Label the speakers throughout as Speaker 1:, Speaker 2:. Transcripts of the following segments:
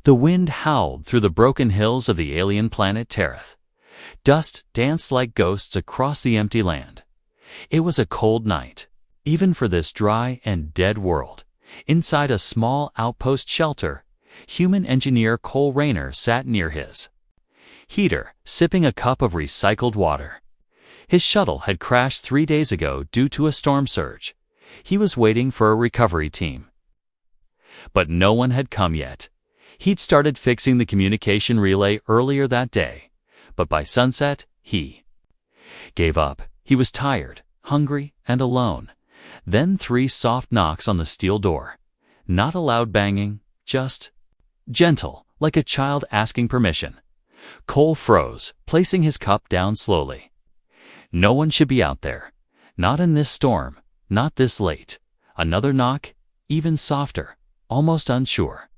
Speaker 1: The wind howled through the broken hills of the alien planet Terrath. Dust danced like ghosts across the empty land. It was a cold night, even for this dry and dead world. Inside a small outpost shelter, human engineer Cole Rayner sat near his heater, sipping a cup of recycled water. His shuttle had crashed 3 days ago due to a storm surge. He was waiting for a recovery team. But no one had come yet. He'd started fixing the communication relay earlier that day, but by sunset, he gave up. He was tired, hungry, and alone. Then 3 soft knocks on the steel door. Not a loud banging, just gentle, like a child asking permission. Cole froze, placing his cup down slowly. No one should be out there. Not in this storm, not this late. Another knock, even softer, almost unsure.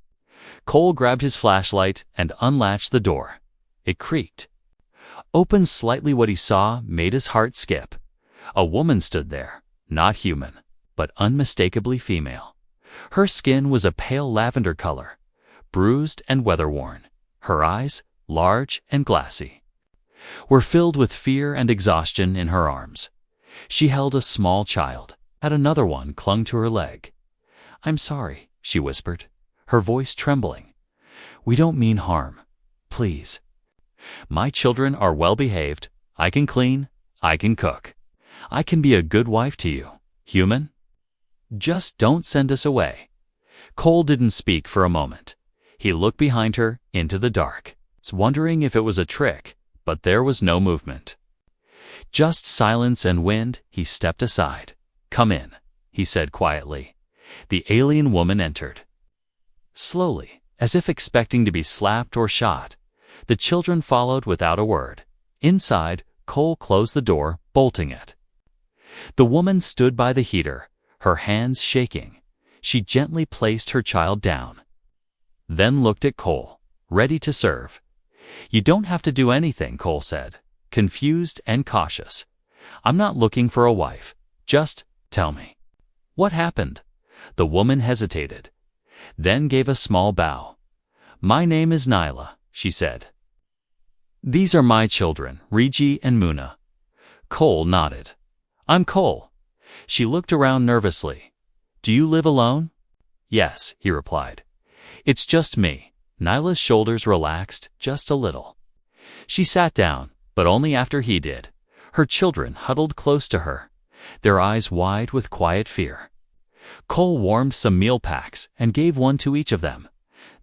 Speaker 1: Cole grabbed his flashlight and unlatched the door. It creaked. Open slightly. What he saw made his heart skip. A woman stood there, not human, but unmistakably female. Her skin was a pale lavender color, bruised and weather-worn. Her eyes, large and glassy, were filled with fear and exhaustion. In her arms, she held a small child, and another one clung to her leg. "I'm sorry," she whispered, her voice trembling. "We don't mean harm. Please. My children are well behaved. I can clean. I can cook. I can be a good wife to you, human. Just don't send us away." Cole didn't speak for a moment. He looked behind her into the dark, wondering if it was a trick, but there was no movement. Just silence and wind. He stepped aside. "Come in," he said quietly. The alien woman entered. Slowly, as if expecting to be slapped or shot, the children followed without a word. Inside, Cole closed the door, bolting it. The woman stood by the heater, her hands shaking. She gently placed her child down, then looked at Cole, ready to serve. "You don't have to do anything," Cole said, confused and cautious. "I'm not looking for a wife. Just tell me what happened." The woman hesitated, then gave a small bow. "My name is Nyla," she said. "These are my children, Regi and Muna." Cole nodded. "I'm Cole." She looked around nervously. "Do you live alone?" "Yes," he replied. "It's just me." Nyla's shoulders relaxed just a little. She sat down, but only after he did. Her children huddled close to her, their eyes wide with quiet fear. Cole warmed some meal packs and gave one to each of them.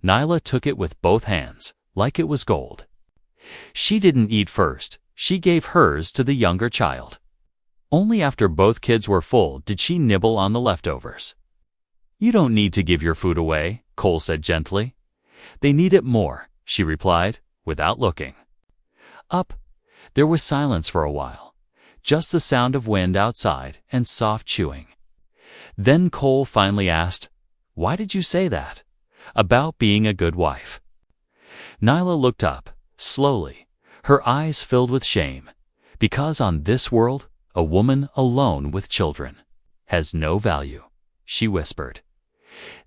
Speaker 1: Nyla took it with both hands, like it was gold. She didn't eat first. She gave hers to the younger child. Only after both kids were full did she nibble on the leftovers. "You don't need to give your food away," Cole said gently. "They need it more," she replied, without looking up. There was silence for a while, just the sound of wind outside and soft chewing. Then Cole finally asked, "Why did you say that? About being a good wife?" Nyla looked up, slowly, her eyes filled with shame. "Because on this world, a woman alone with children has no value," she whispered.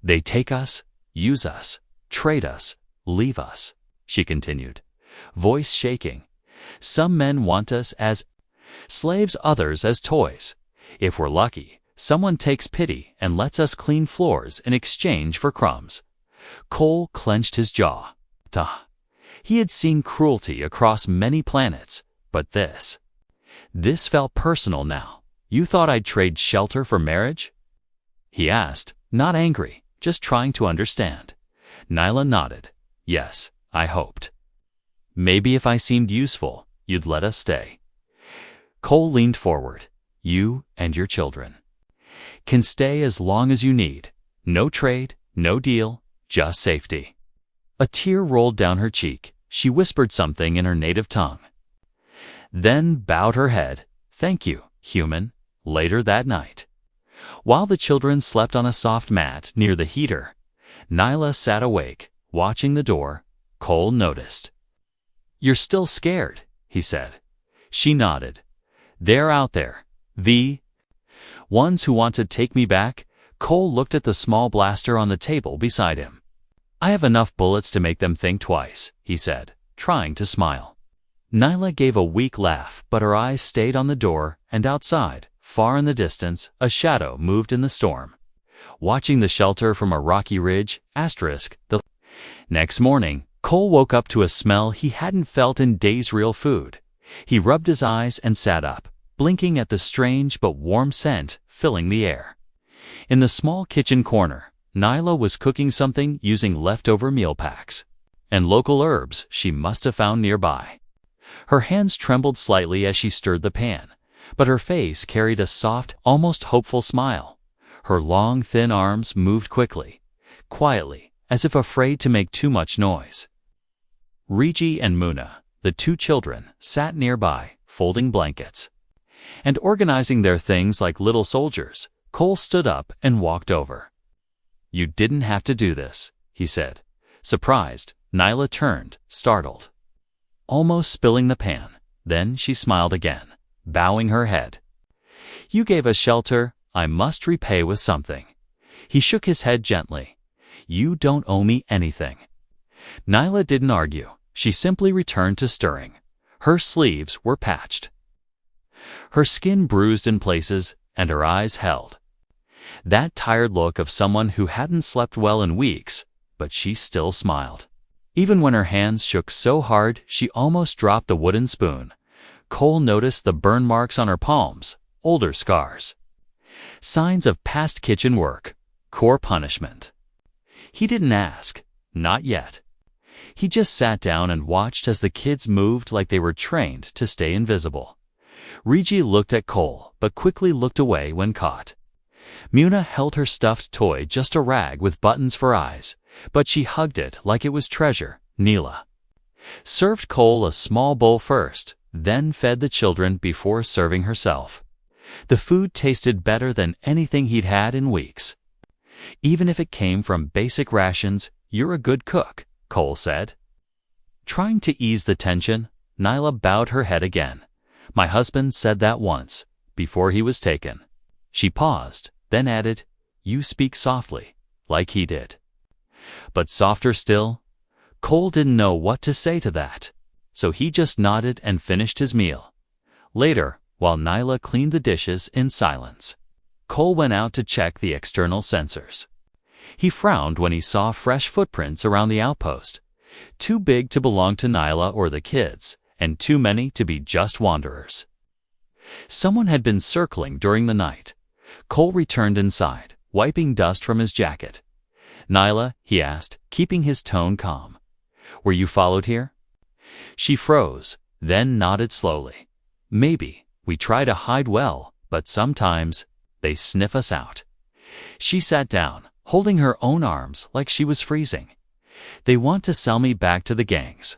Speaker 1: "They take us, use us, trade us, leave us," she continued, voice shaking. "Some men want us as slaves, others as toys. If we're lucky, someone takes pity and lets us clean floors in exchange for crumbs." Cole clenched his jaw. Duh. He had seen cruelty across many planets, but this felt personal now. "You thought I'd trade shelter for marriage?" he asked, not angry, just trying to understand. Nyla nodded. "Yes, I hoped. Maybe if I seemed useful, you'd let us stay." Cole leaned forward. "You and your children can stay as long as you need. No trade, no deal, just safety." A tear rolled down her cheek. She whispered something in her native tongue, then bowed her head. "Thank you, human." Later that night, while the children slept on a soft mat near the heater, Nyla sat awake, watching the door. Cole noticed. "You're still scared," he said. She nodded. "They're out there. The ones who want to take me back." Cole looked at the small blaster on the table beside him. I have enough bullets to make them think twice, he said, trying to smile. Nyla gave a weak laugh, but her eyes stayed on the door, and outside, far in the distance, a shadow moved in the storm. Watching the shelter from a rocky ridge, the next morning, Cole woke up to a smell he hadn't felt in days. Real food. He rubbed his eyes and sat up, blinking at the strange but warm scent filling the air. In the small kitchen corner, Nyla was cooking something using leftover meal packs and local herbs she must have found nearby. Her hands trembled slightly as she stirred the pan, but her face carried a soft, almost hopeful smile. Her long, thin arms moved quickly, quietly, as if afraid to make too much noise. Regi and Muna, the two children, sat nearby, folding blankets and organizing their things like little soldiers. Cole stood up and walked over. "You didn't have to do this," he said. Surprised, Nyla turned, startled, almost spilling the pan. Then she smiled again, bowing her head. "You gave us shelter. I must repay with something." He shook his head gently. "You don't owe me anything." Nyla didn't argue. She simply returned to stirring. Her sleeves were patched, her skin bruised in places, and her eyes held that tired look of someone who hadn't slept well in weeks, but she still smiled. Even when her hands shook so hard she almost dropped the wooden spoon, Cole noticed the burn marks on her palms, older scars. Signs of past kitchen work, core punishment. He didn't ask, not yet. He just sat down and watched as the kids moved like they were trained to stay invisible. Regi looked at Cole, but quickly looked away when caught. Muna held her stuffed toy, just a rag with buttons for eyes, but she hugged it like it was treasure. Nyla served Cole a small bowl first, then fed the children before serving herself. The food tasted better than anything he'd had in weeks. "Even if it came from basic rations, you're a good cook," Cole said. Trying to ease the tension, Nyla bowed her head again. "My husband said that once, before he was taken." She paused, then added, "You speak softly, like he did." But softer still? Cole didn't know what to say to that, so he just nodded and finished his meal. Later, while Nyla cleaned the dishes in silence, Cole went out to check the external sensors. He frowned when he saw fresh footprints around the outpost, too big to belong to Nyla or the kids, and too many to be just wanderers. Someone had been circling during the night. Cole returned inside, wiping dust from his jacket. "Nyla," he asked, keeping his tone calm, "were you followed here?" She froze, then nodded slowly. "Maybe. We try to hide well, but sometimes they sniff us out." She sat down, holding her own arms like she was freezing. "They want to sell me back to the gangs."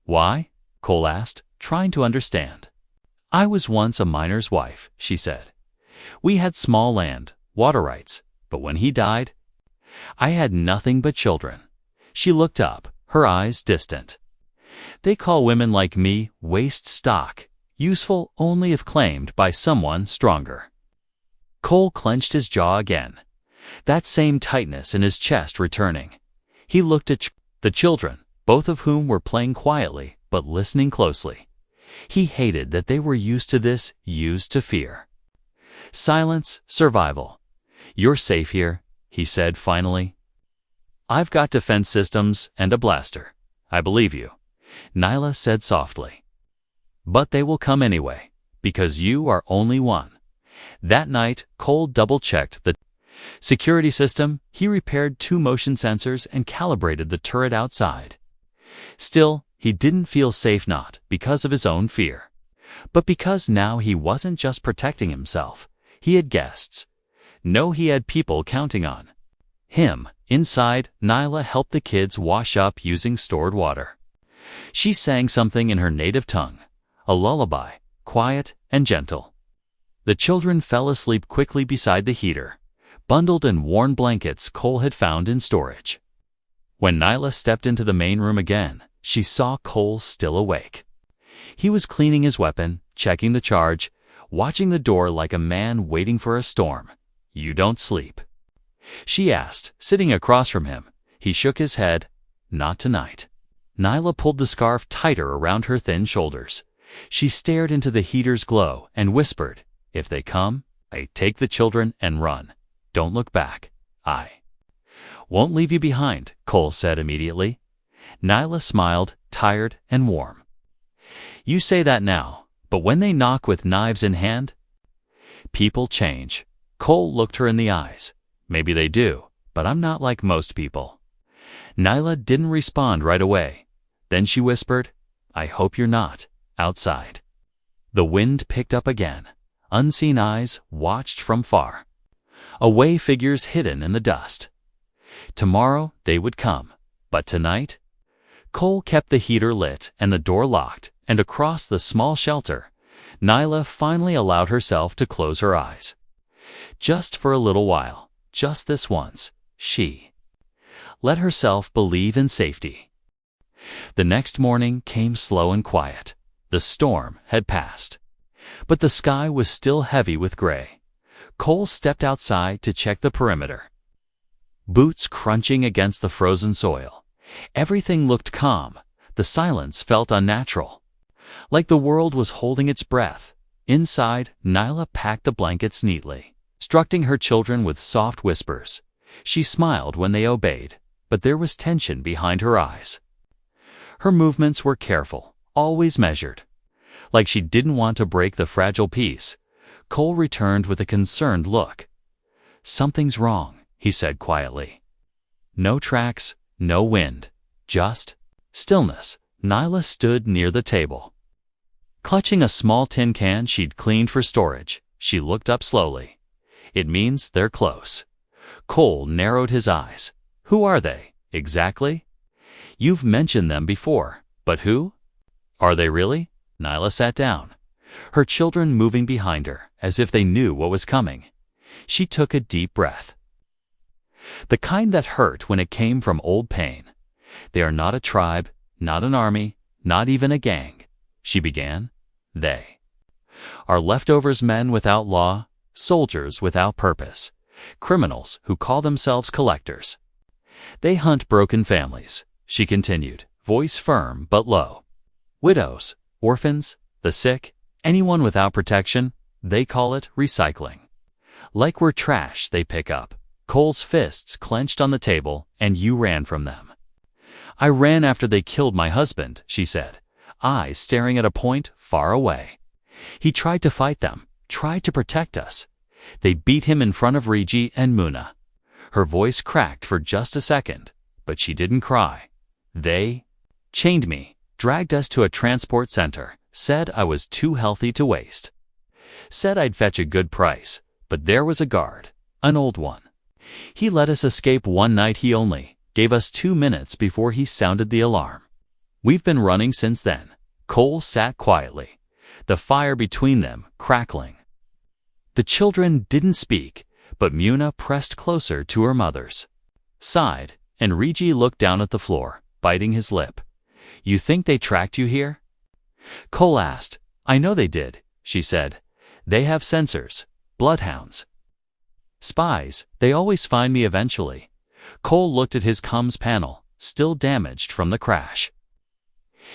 Speaker 1: "Why?" Cole asked, trying to understand. "I was once a miner's wife," she said. "We had small land, water rights, but when he died, I had nothing but children." She looked up, her eyes distant. "They call women like me waste stock, useful only if claimed by someone stronger." Cole clenched his jaw again, that same tightness in his chest returning. He looked at the children, both of whom were playing quietly but listening closely. He hated that they were used to this, used to fear. Silence, survival. "You're safe here," he said finally. "I've got defense systems and a blaster. I believe you," Nyla said softly. "But they will come anyway, because you are only one." That night, Cole double-checked the security system. He repaired 2 motion sensors and calibrated the turret outside. Still, he didn't feel safe, not because of his own fear, but because now he wasn't just protecting himself. He had guests. No, he had people counting on him. Inside, Nyla helped the kids wash up using stored water. She sang something in her native tongue, a lullaby, quiet and gentle. The children fell asleep quickly beside the heater, bundled in worn blankets Cole had found in storage. When Nyla stepped into the main room again, she saw Cole still awake. He was cleaning his weapon, checking the charge, watching the door like a man waiting for a storm. "You don't sleep?" she asked, sitting across from him. He shook his head. Not tonight. Nyla pulled the scarf tighter around her thin shoulders. She stared into the heater's glow and whispered, "If they come, I take the children and run. Don't look back. I won't leave you behind," Cole said immediately. Nyla smiled, tired and warm. "You say that now, but when they knock with knives in hand?" "People change." Cole looked her in the eyes. "Maybe they do, but I'm not like most people." Nyla didn't respond right away. Then she whispered, "I hope you're not." Outside, the wind picked up again. Unseen eyes watched from far. Away figures hidden in the dust. Tomorrow they would come, but tonight? Cole kept the heater lit and the door locked, and across the small shelter, Nyla finally allowed herself to close her eyes. Just for a little while, just this once, she let herself believe in safety. The next morning came slow and quiet. The storm had passed, but the sky was still heavy with gray. Cole stepped outside to check the perimeter. Boots crunching against the frozen soil. Everything looked calm. The silence felt unnatural, like the world was holding its breath. Inside, Nyla packed the blankets neatly, instructing her children with soft whispers. She smiled when they obeyed, but there was tension behind her eyes. Her movements were careful, always measured, like she didn't want to break the fragile peace. Cole returned with a concerned look. "Something's wrong," he said quietly. No tracks, no wind, just stillness. Nyla stood near the table, clutching a small tin can she'd cleaned for storage. She looked up slowly. "It means they're close." Cole narrowed his eyes. "Who are they, exactly?" "You've mentioned them before, but who are they really?" Nyla sat down, her children moving behind her as if they knew what was coming. She took a deep breath. The kind that hurt when it came from old pain. "They are not a tribe, not an army, not even a gang," she began. "They are leftovers, men without law, soldiers without purpose, criminals who call themselves collectors. They hunt broken families," she continued, voice firm but low. "Widows, orphans, the sick, anyone without protection. They call it recycling. Like we're trash they pick up." Cole's fists clenched on the table, "And you ran from them." "I ran after they killed my husband," she said, eyes staring at a point far away. "He tried to fight them, tried to protect us. They beat him in front of Regi and Muna." Her voice cracked for just a second, but she didn't cry. "They chained me, dragged us to a transport center, said I was too healthy to waste. Said I'd fetch a good price, but there was a guard, an old one. He let us escape one night. He only gave us 2 minutes before he sounded the alarm. We've been running since then." Cole sat quietly, the fire between them crackling. The children didn't speak, but Muna pressed closer to her mothers, sighed, and Regi looked down at the floor, biting his lip. "You think they tracked you here?" Cole asked. "I know they did," she said. "They have sensors, bloodhounds. Spies, they always find me eventually." Cole looked at his comms panel, still damaged from the crash.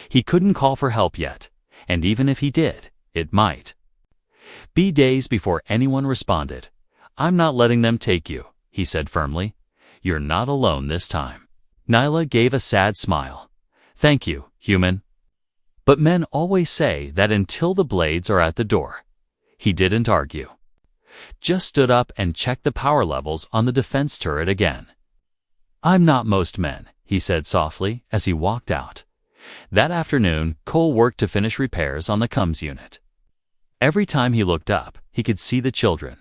Speaker 1: He couldn't call for help yet, and even if he did, it might be days before anyone responded. "I'm not letting them take you," he said firmly. "You're not alone this time." Nyla gave a sad smile. "Thank you, human. But men always say that until the blades are at the door." He didn't argue, just stood up and checked the power levels on the defense turret again. "I'm not most men," he said softly as he walked out. That afternoon, Cole worked to finish repairs on the comms unit. Every time he looked up, he could see the children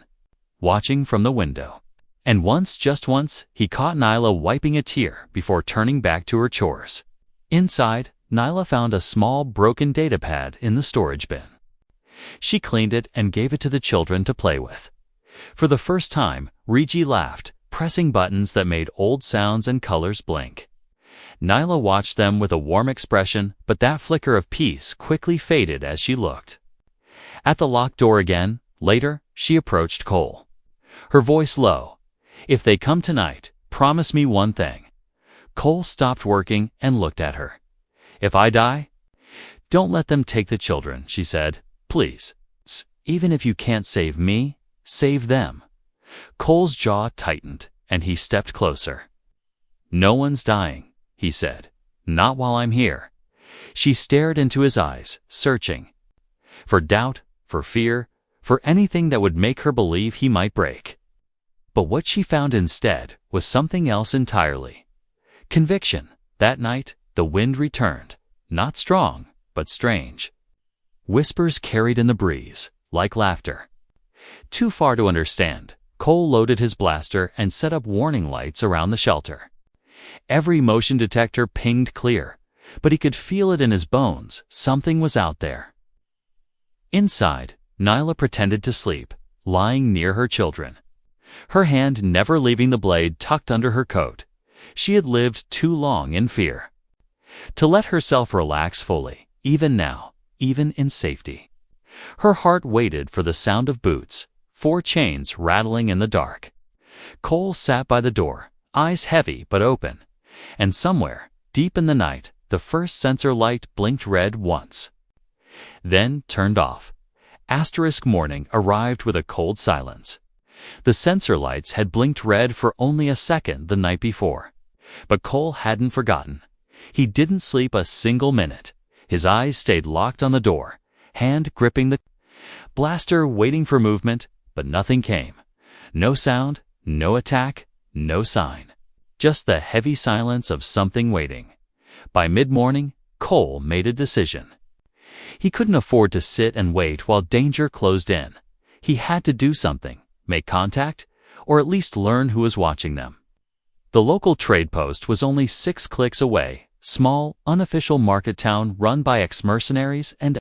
Speaker 1: watching from the window. And once, just once, he caught Nyla wiping a tear before turning back to her chores. Inside, Nyla found a small broken datapad in the storage bin. She cleaned it and gave it to the children to play with. For the first time, Regi laughed, pressing buttons that made old sounds and colors blink. Nyla watched them with a warm expression, but that flicker of peace quickly faded as she looked. At the locked door again, later, she approached Cole, her voice low. "If they come tonight, promise me one thing." Cole stopped working and looked at her. "If I die, don't let them take the children," she said. "Please. Even if you can't save me, save them." Cole's jaw tightened, and he stepped closer. "No one's dying," he said. "Not while I'm here." She stared into his eyes, searching. For doubt, for fear, for anything that would make her believe he might break. But what she found instead was something else entirely. Conviction. That night, the wind returned, not strong, but strange. Whispers carried in the breeze, like laughter. Too far to understand, Cole loaded his blaster and set up warning lights around the shelter. Every motion detector pinged clear, but he could feel it in his bones. Something was out there. Inside, Nyla pretended to sleep, lying near her children. Her hand never leaving the blade tucked under her coat. She had lived too long in fear. To let herself relax fully, even now, even in safety. Her heart waited for the sound of boots, 4 chains rattling in the dark. Cole sat by the door, eyes heavy but open, and somewhere, deep in the night, the first sensor light blinked red once. Then turned off. Asterisk morning arrived with a cold silence. The sensor lights had blinked red for only a second the night before. But Cole hadn't forgotten. He didn't sleep a single minute. His eyes stayed locked on the door, hand gripping the blaster, waiting for movement, but nothing came. No sound, no attack, no sign. Just the heavy silence of something waiting. By mid-morning, Cole made a decision. He couldn't afford to sit and wait while danger closed in. He had to do something, make contact, or at least learn who was watching them. The local trade post was only 6 clicks away, small, unofficial market town run by ex-mercenaries and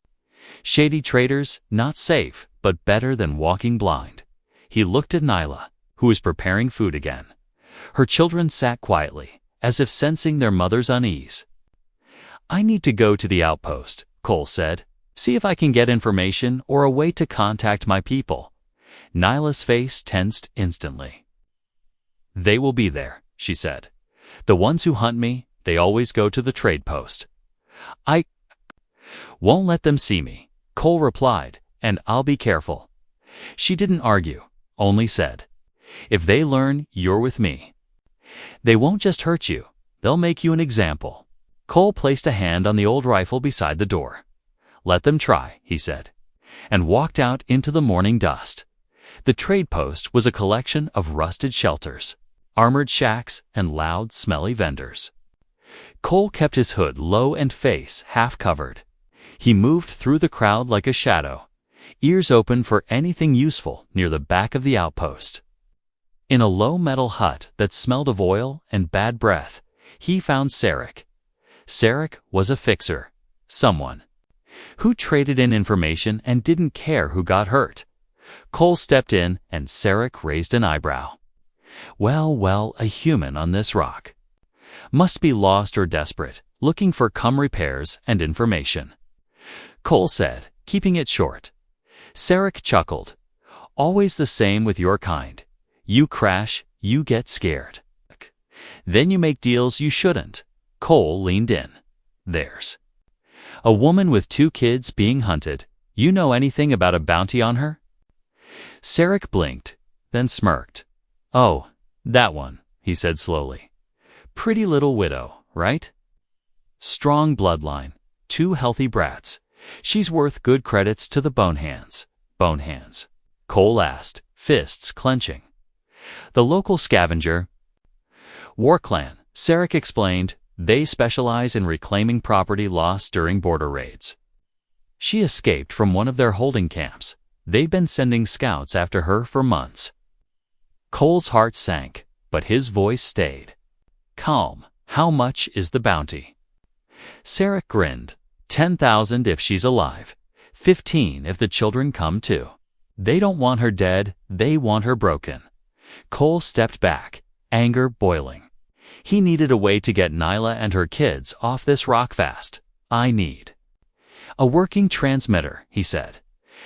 Speaker 1: shady traders, not safe, but better than walking blind. He looked at Nyla, who was preparing food again. Her children sat quietly, as if sensing their mother's unease. "I need to go to the outpost," Cole said. "See if I can get information or a way to contact my people." Nyla's face tensed instantly. "They will be there," she said. "The ones who hunt me, they always go to the trade post." "I won't let them see me," Cole replied, "and I'll be careful." She didn't argue, only said, "If they learn you're with me, they won't just hurt you, they'll make you an example." Cole placed a hand on the old rifle beside the door. "Let them try," he said, and walked out into the morning dust. The trade post was a collection of rusted shelters, armored shacks, and loud, smelly vendors. Cole kept his hood low and face half covered. He moved through the crowd like a shadow, ears open for anything useful near the back of the outpost. In a low metal hut that smelled of oil and bad breath, he found Sarek. Sarek was a fixer, someone who traded in information and didn't care who got hurt. Cole stepped in, and Sarek raised an eyebrow. Well, a human on this rock. Must be lost or desperate, looking for repairs and information. Cole said, keeping it short. Sarek chuckled. "Always the same with your kind. You crash, you get scared. Then you make deals you shouldn't." Cole leaned in. "There's a woman with 2 kids being hunted. You know anything about a bounty on her?" Sarek blinked, then smirked. "Oh, that one," he said slowly. "Pretty little widow, right? Strong bloodline, 2 healthy brats. She's worth good credits to the Bonehands." "Bonehands?" Cole asked, fists clenching. "The local scavenger war clan," Sarek explained. "They specialize in reclaiming property lost during border raids. She escaped from one of their holding camps. They've been sending scouts after her for months." Cole's heart sank, but his voice stayed calm. "How much is the bounty?" Sarek grinned. 10,000 if she's alive. 15 if the children come too. They don't want her dead, they want her broken. Cole stepped back, anger boiling. He needed a way to get Nyla and her kids off this rock fast. "I need a working transmitter," he said.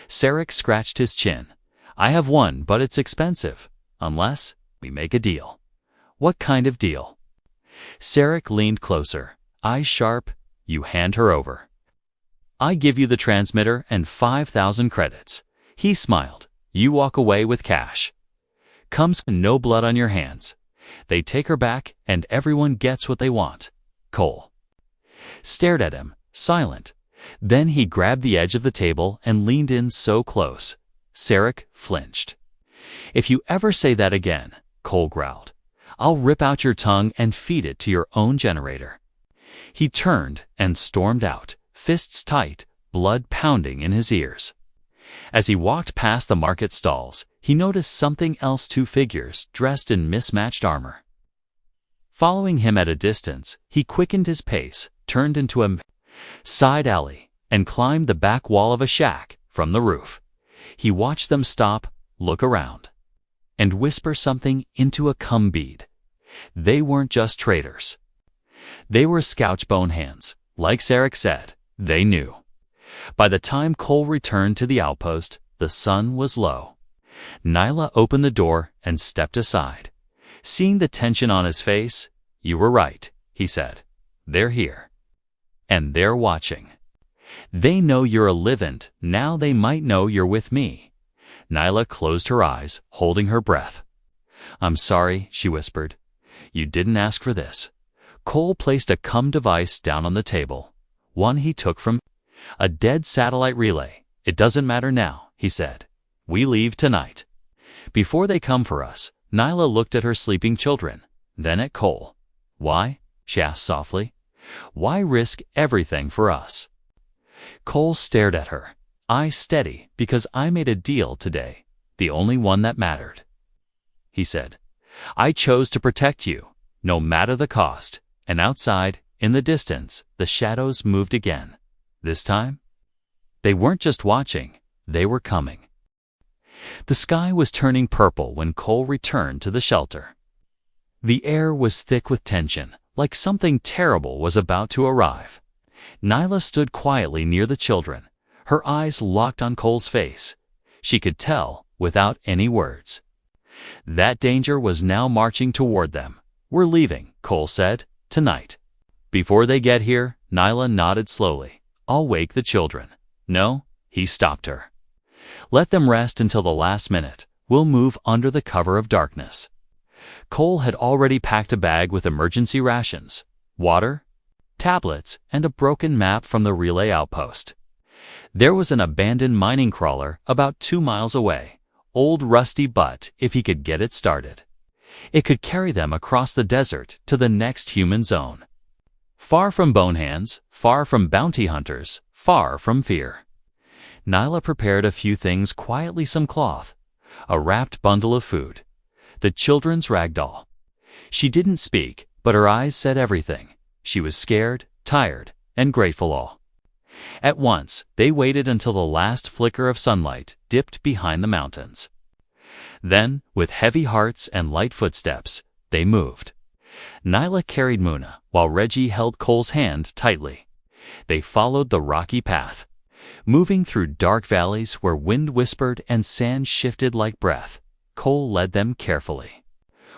Speaker 1: Sarek scratched his chin. "I have one, but it's expensive. Unless we make a deal." "What kind of deal?" Sarek leaned closer, eyes sharp. You hand her over. I give you the transmitter and 5,000 credits. He smiled. You walk away with cash. Comes no blood on your hands. They take her back and everyone gets what they want. Cole stared at him, silent. Then he grabbed the edge of the table and leaned in so close. Sarek flinched. If you ever say that again, Cole growled, I'll rip out your tongue and feed it to your own generator. He turned and stormed out, fists tight, blood pounding in his ears. As he walked past the market stalls, he noticed something else: two figures dressed in mismatched armor. Following him at a distance, he quickened his pace, turned into a side alley, and climbed the back wall of a shack from the roof. He watched them stop, look around, and whisper something into a cum bead. They weren't just traders. They were Scouchbone hands. Like Sarek said, they knew. By the time Cole returned to the outpost, the sun was low. Nyla opened the door and stepped aside. Seeing the tension on his face, "You were right," he said. "They're here. And they're watching. They know you're a livant, now they might know you're with me." Nyla closed her eyes, holding her breath. "I'm sorry," she whispered. "You didn't ask for this." Cole placed a cum device down on the table. One he took from a dead satellite relay. "It doesn't matter now," he said. "We leave tonight." Before they come for us, Nyla looked at her sleeping children, then at Cole. "Why?" she asked softly. "Why risk everything for us?" Cole stared at her, eyes steady. "Because I made a deal today, the only one that mattered," he said. "I chose to protect you, no matter the cost." And outside, in the distance, the shadows moved again. This time, they weren't just watching, they were coming. The sky was turning purple when Cole returned to the shelter. The air was thick with tension, like something terrible was about to arrive. Nyla stood quietly near the children, her eyes locked on Cole's face. She could tell, without any words, that danger was now marching toward them. "We're leaving," Cole said, "tonight." "Before they get here," Nyla nodded slowly, "I'll wake the children." "No," he stopped her. "Let them rest until the last minute. We'll move under the cover of darkness." Cole had already packed a bag with emergency rations, water, tablets, and a broken map from the relay outpost. There was an abandoned mining crawler about 2 miles away, old rusty, but if he could get it started, it could carry them across the desert to the next human zone. Far from bonehands, far from bounty hunters, far from fear. Nyla prepared a few things quietly: some cloth, a wrapped bundle of food, the children's rag doll. She didn't speak, but her eyes said everything. She was scared, tired, and grateful all at once. They waited until the last flicker of sunlight dipped behind the mountains. Then, with heavy hearts and light footsteps, they moved. Nyla carried Muna, while Reggie held Cole's hand tightly. They followed the rocky path, moving through dark valleys where wind whispered and sand shifted like breath. Cole led them carefully,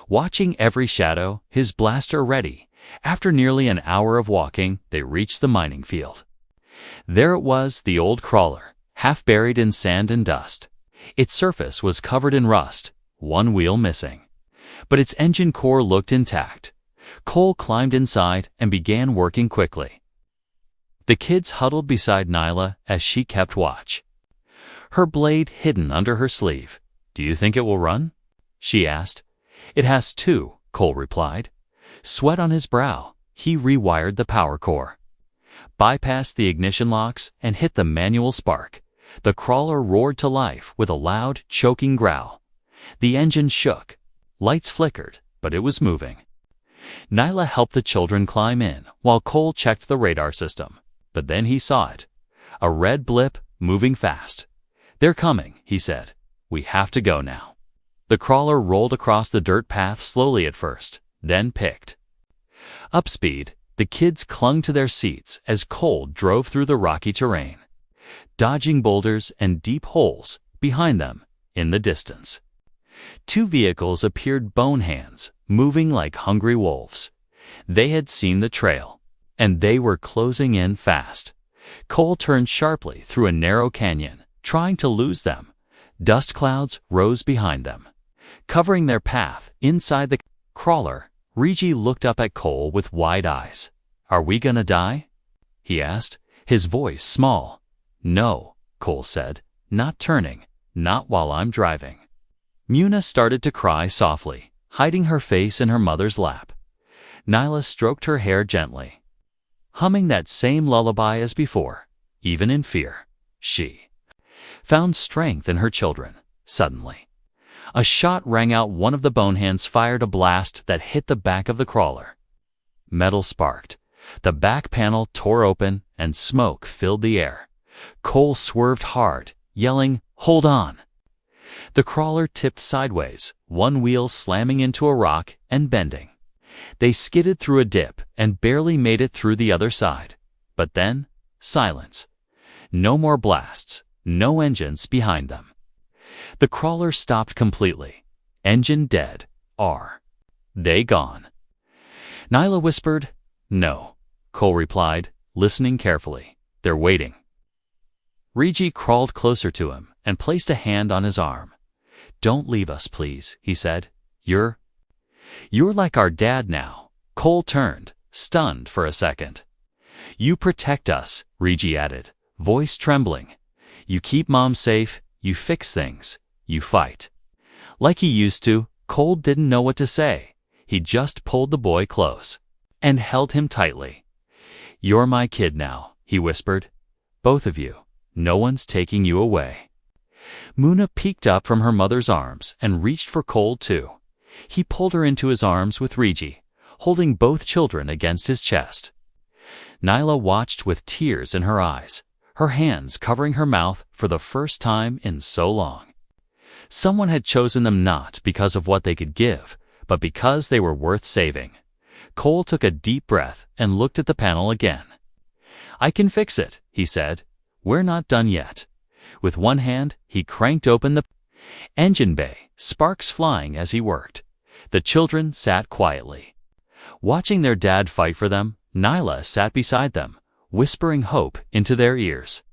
Speaker 1: watching every shadow, his blaster ready. After nearly an hour of walking, they reached the mining field. There it was, the old crawler, half buried in sand and dust. Its surface was covered in rust, one wheel missing, but its engine core looked intact. Cole climbed inside and began working quickly. The kids huddled beside Nyla as she kept watch, her blade hidden under her sleeve. "Do you think it will run?" she asked. "It has to," Cole replied. Sweat on his brow, he rewired the power core, bypassed the ignition locks, and hit the manual spark. The crawler roared to life with a loud, choking growl. The engine shook. Lights flickered, but it was moving. Nyla helped the children climb in, while Cole checked the radar system. But then he saw it. A red blip, moving fast. "They're coming," he said. "We have to go now." The crawler rolled across the dirt path slowly at first, then picked up speed. The kids clung to their seats as Cole drove through the rocky terrain, dodging boulders and deep holes. Behind them, in the distance, 2 vehicles appeared, bone hands, moving like hungry wolves. They had seen the trail, and they were closing in fast. Cole turned sharply through a narrow canyon, trying to lose them. Dust clouds rose behind them, covering their path. Inside the crawler, Regi looked up at Cole with wide eyes. "Are we gonna die?" he asked, his voice small. "No," Cole said, not turning, "not while I'm driving." Muna started to cry softly, hiding her face in her mother's lap. Nyla stroked her hair gently, humming that same lullaby as before. Even in fear, she found strength in her children. Suddenly, a shot rang out. One of the bonehands fired a blast that hit the back of the crawler. Metal sparked. The back panel tore open, and smoke filled the air. Cole swerved hard, yelling, "Hold on!" The crawler tipped sideways, one wheel slamming into a rock and bending. They skidded through a dip and barely made it through the other side. But then, silence. No more blasts, no engines behind them. The crawler stopped completely. Engine dead. Are they gone? Nyla whispered. "No," Cole replied, listening carefully. "They're waiting." Regi crawled closer to him and placed a hand on his arm. "Don't leave us, please," he said. You're like our dad now." Cole turned, stunned for a second. "You protect us," Regi added, voice trembling. "You keep Mom safe, you fix things, you fight." Like he used to, Cole didn't know what to say. He just pulled the boy close and held him tightly. "You're my kid now," he whispered. "Both of you. No one's taking you away." Muna peeked up from her mother's arms and reached for Cole too. He pulled her into his arms with Regi, holding both children against his chest. Nyla watched with tears in her eyes, her hands covering her mouth for the first time in so long. Someone had chosen them not because of what they could give, but because they were worth saving. Cole took a deep breath and looked at the panel again. "I can fix it," he said. "We're not done yet." With one hand, he cranked open the engine bay, sparks flying as he worked. The children sat quietly, watching their dad fight for them. Nyla sat beside them, whispering hope into their ears.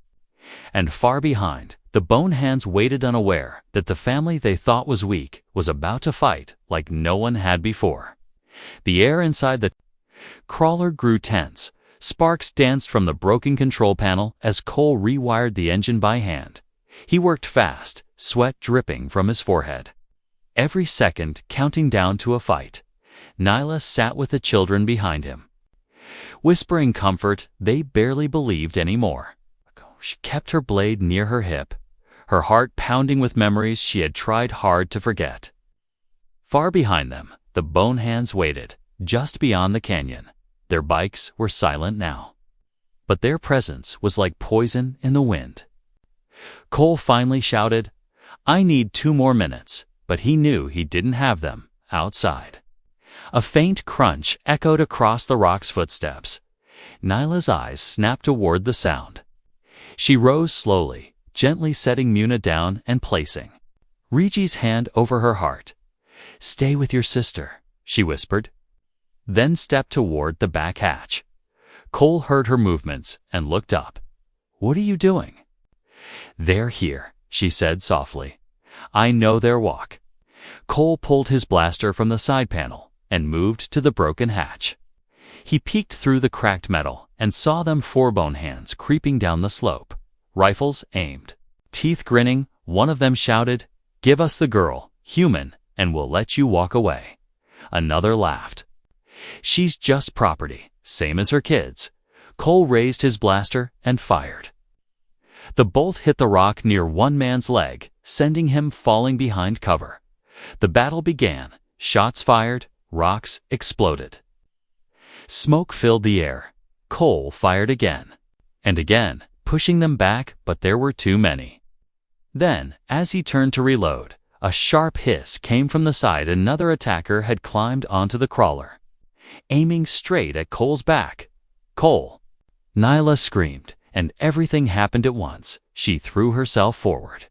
Speaker 1: And far behind, the bonehands waited, unaware that the family they thought was weak was about to fight like no one had before. The air inside the crawler grew tense. Sparks danced from the broken control panel as Cole rewired the engine by hand. He worked fast, sweat dripping from his forehead. Every second counting down to a fight. Nyla sat with the children behind him, whispering comfort they barely believed anymore. She kept her blade near her hip, her heart pounding with memories she had tried hard to forget. Far behind them, the bonehands waited, just beyond the canyon. Their bikes were silent now, but their presence was like poison in the wind. Cole finally shouted, "I need 2 more minutes," but he knew he didn't have them outside. A faint crunch echoed across the rock's footsteps. Nyla's eyes snapped toward the sound. She rose slowly, gently setting Muna down and placing Regi's hand over her heart. "Stay with your sister," she whispered, then stepped toward the back hatch. Cole heard her movements and looked up. "What are you doing?" "They're here," she said softly. "I know their walk." Cole pulled his blaster from the side panel and moved to the broken hatch. He peeked through the cracked metal and saw them 4 bonehands creeping down the slope, rifles aimed. Teeth grinning, one of them shouted, "Give us the girl, human, and we'll let you walk away." Another laughed. "She's just property, same as her kids." Cole raised his blaster and fired. The bolt hit the rock near one man's leg, sending him falling behind cover. The battle began. Shots fired, rocks exploded. Smoke filled the air. Cole fired again and again, pushing them back, but there were too many. Then, as he turned to reload, a sharp hiss came from the side. Another attacker had climbed onto the crawler, aiming straight at Cole's back. "Cole!" Nyla screamed, and everything happened at once. She threw herself forward,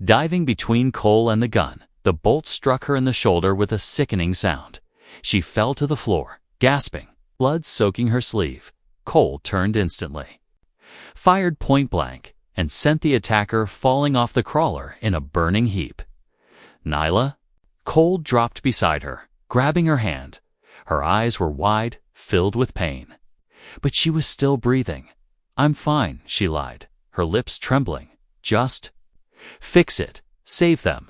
Speaker 1: diving between Cole and the gun. The bolt struck her in the shoulder with a sickening sound. She fell to the floor, Gasping, blood soaking her sleeve, Cole turned instantly, fired point blank, and sent the attacker falling off the crawler in a burning heap. Nyla? Cole dropped beside her, grabbing her hand. Her eyes were wide, filled with pain. But she was still breathing. "I'm fine," she lied, her lips trembling. "Just fix it. Save them."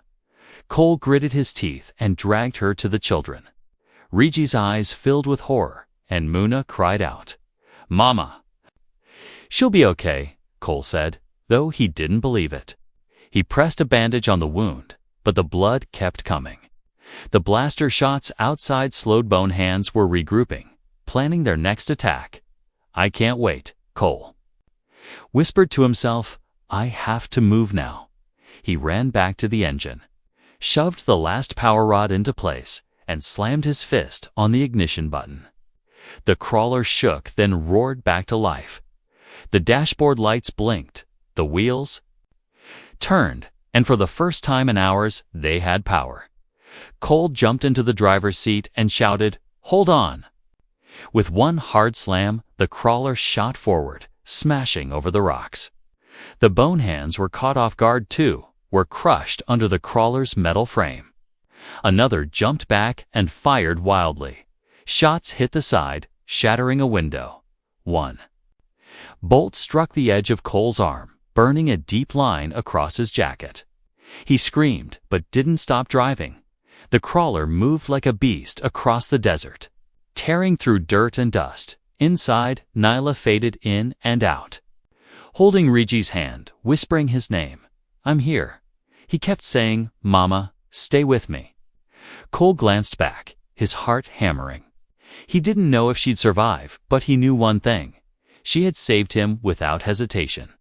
Speaker 1: Cole gritted his teeth and dragged her to the children. Reggie's eyes filled with horror, and Muna cried out, "Mama!" "She'll be okay," Cole said, though he didn't believe it. He pressed a bandage on the wound, but the blood kept coming. The blaster shots outside slowed Bone Hands were regrouping, planning their next attack. "I can't wait," Cole whispered to himself. "I have to move now." He ran back to the engine, shoved the last power rod into place, and slammed his fist on the ignition button. The crawler shook, then roared back to life. The dashboard lights blinked, the wheels turned, and for the first time in hours, they had power. Cole jumped into the driver's seat and shouted, "Hold on!" With one hard slam, the crawler shot forward, smashing over the rocks. The Bone Hands were caught off guard too, were crushed under the crawler's metal frame. Another jumped back and fired wildly. Shots hit the side, shattering a window. One bolt struck the edge of Cole's arm, burning a deep line across his jacket. He screamed, but didn't stop driving. The crawler moved like a beast across the desert, tearing through dirt and dust. Inside, Nyla faded in and out, holding Reggie's hand, whispering his name. "I'm here." He kept saying, "Mama, stay with me." Cole glanced back, his heart hammering. He didn't know if she'd survive, but he knew one thing. She had saved him without hesitation.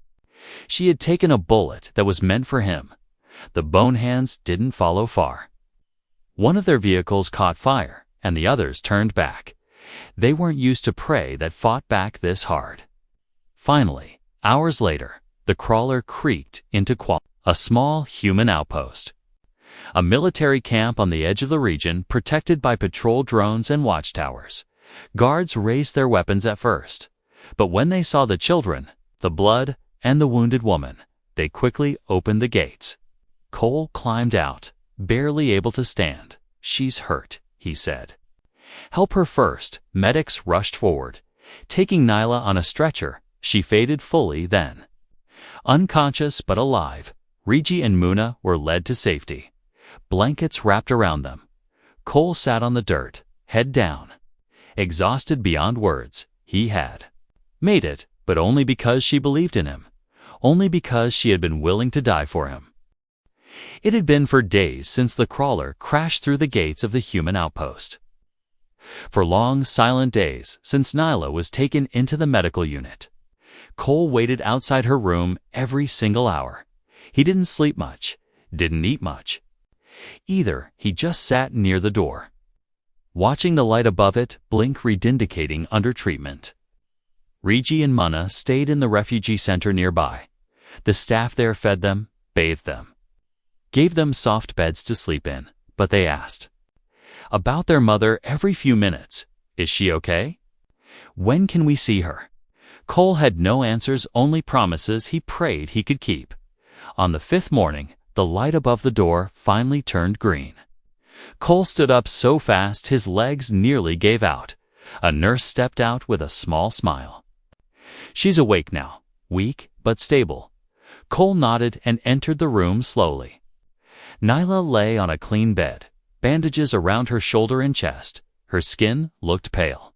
Speaker 1: She had taken a bullet that was meant for him. The Bone Hands didn't follow far. One of their vehicles caught fire, and the others turned back. They weren't used to prey that fought back this hard. Finally, hours later, the crawler creaked into a small human outpost. A military camp on the edge of the region, protected by patrol drones and watchtowers. Guards raised their weapons at first, but when they saw the children, the blood, and the wounded woman, they quickly opened the gates. Cole climbed out, barely able to stand. "She's hurt," he said. "Help her first." Medics rushed forward. Taking Nyla on a stretcher, she faded fully then. Unconscious but alive, Reggie and Muna were led to safety. Blankets wrapped around them. Cole sat on the dirt, head down. Exhausted beyond words, he had made it, but only because she believed in him. Only because she had been willing to die for him. It had been for days since the crawler crashed through the gates of the human outpost. For long, silent days since Nyla was taken into the medical unit. Cole waited outside her room every single hour. He didn't sleep much, didn't eat much. Either he just sat near the door, watching the light above it blink, redindicating under treatment. Reggie and Muna stayed in the refugee center nearby. The staff there fed them, bathed them, gave them soft beds to sleep in, but they asked about their mother every few minutes. "Is she okay? When can we see her?" Cole had no answers, only promises he prayed he could keep. On the fifth morning, the light above the door finally turned green. Cole stood up so fast his legs nearly gave out. A nurse stepped out with a small smile. "She's awake now, weak but stable." Cole nodded and entered the room slowly. Nyla lay on a clean bed, bandages around her shoulder and chest. Her skin looked pale,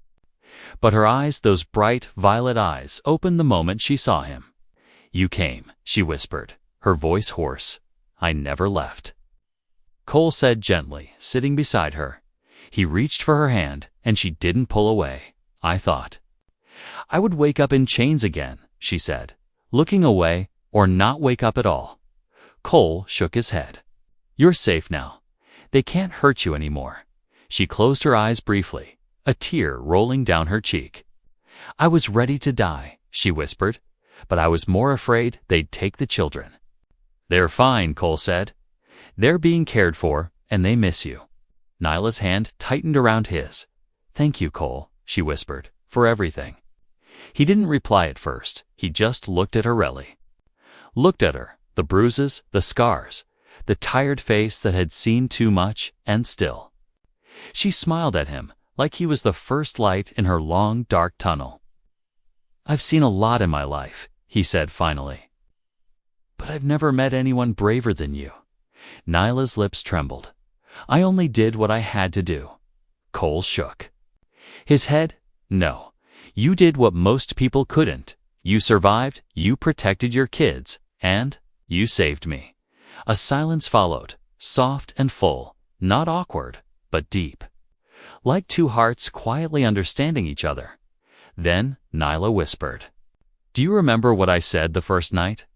Speaker 1: but her eyes, those bright violet eyes, opened the moment she saw him. "You came," she whispered, her voice hoarse. "I never left." Cole said gently, sitting beside her. He reached for her hand, and she didn't pull away. "I thought I would wake up in chains again," she said, looking away, "or not wake up at all." Cole shook his head. "You're safe now. They can't hurt you anymore." She closed her eyes briefly, a tear rolling down her cheek. "I was ready to die," she whispered, "but I was more afraid they'd take the children." "They're fine," Cole said. "They're being cared for, and they miss you." Nyla's hand tightened around his. "Thank you, Cole," she whispered, "for everything." He didn't reply at first. He just looked at her really. Looked at her, the bruises, the scars, the tired face that had seen too much, and still. She smiled at him like he was the first light in her long, dark tunnel. "I've seen a lot in my life," he said finally. "But I've never met anyone braver than you." Nyla's lips trembled. "I only did what I had to do." Cole shook his head. "No, you did what most people couldn't. You survived, you protected your kids, and you saved me." A silence followed, soft and full, not awkward, but deep. Like two hearts quietly understanding each other. Then Nyla whispered, "Do you remember what I said the first night?"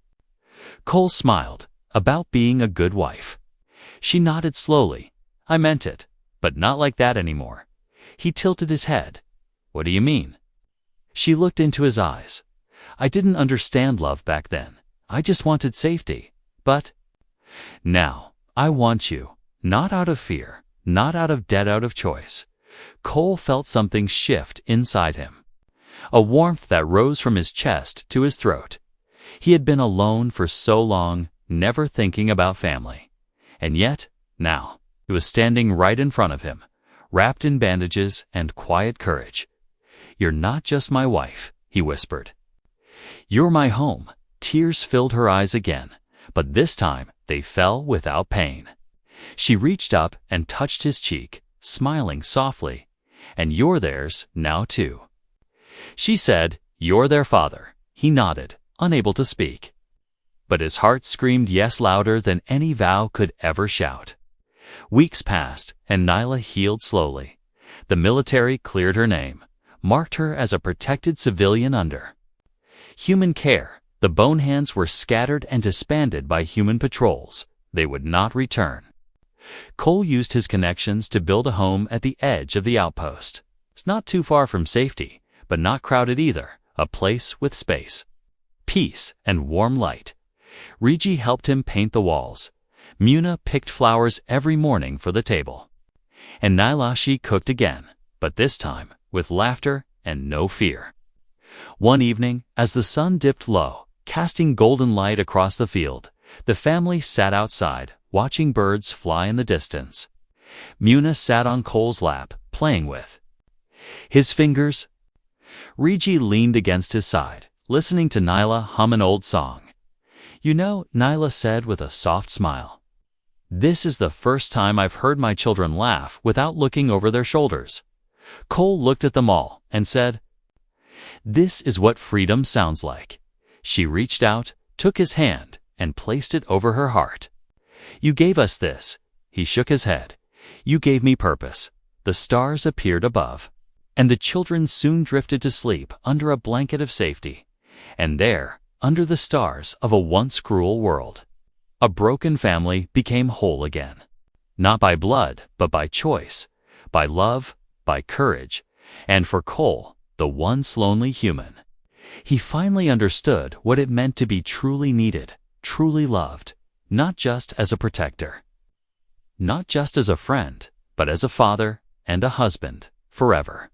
Speaker 1: Cole smiled. "About being a good wife." She nodded slowly. "I meant it, but not like that anymore." He tilted his head. "What do you mean?" She looked into his eyes. "I didn't understand love back then. I just wanted safety. But now, I want you. Not out of fear, not out of debt, out of choice." Cole felt something shift inside him. A warmth that rose from his chest to his throat. He had been alone for so long, never thinking about family. And yet, now, it was standing right in front of him, wrapped in bandages and quiet courage. "You're not just my wife," he whispered. "You're my home." Tears filled her eyes again, but this time they fell without pain. She reached up and touched his cheek, smiling softly. "And you're theirs now too." She said, "You're their father." He nodded, unable to speak. But his heart screamed yes louder than any vow could ever shout. Weeks passed, and Nyla healed slowly. The military cleared her name, marked her as a protected civilian under human care. The bone hands were scattered and disbanded by human patrols. They would not return. Cole used his connections to build a home at the edge of the outpost. It's not too far from safety, but not crowded either. A place with space, peace, and warm light. Regi helped him paint the walls. Muna picked flowers every morning for the table. And Nyla cooked again, but this time with laughter and no fear. One evening, as the sun dipped low, casting golden light across the field, the family sat outside, watching birds fly in the distance. Muna sat on Cole's lap, playing with his fingers. Regi leaned against his side, listening to Nyla hum an old song. "You know," Nyla said with a soft smile, "this is the first time I've heard my children laugh without looking over their shoulders." Cole looked at them all and said, "This is what freedom sounds like." She reached out, took his hand, and placed it over her heart. "You gave us this." He shook his head. "You gave me purpose." The stars appeared above, and the children soon drifted to sleep under a blanket of safety. And there, under the stars of a once cruel world, a broken family became whole again. Not by blood, but by choice, by love, by courage, and for Cole, the once lonely human, he finally understood what it meant to be truly needed, truly loved, not just as a protector, not just as a friend, but as a father and a husband, forever.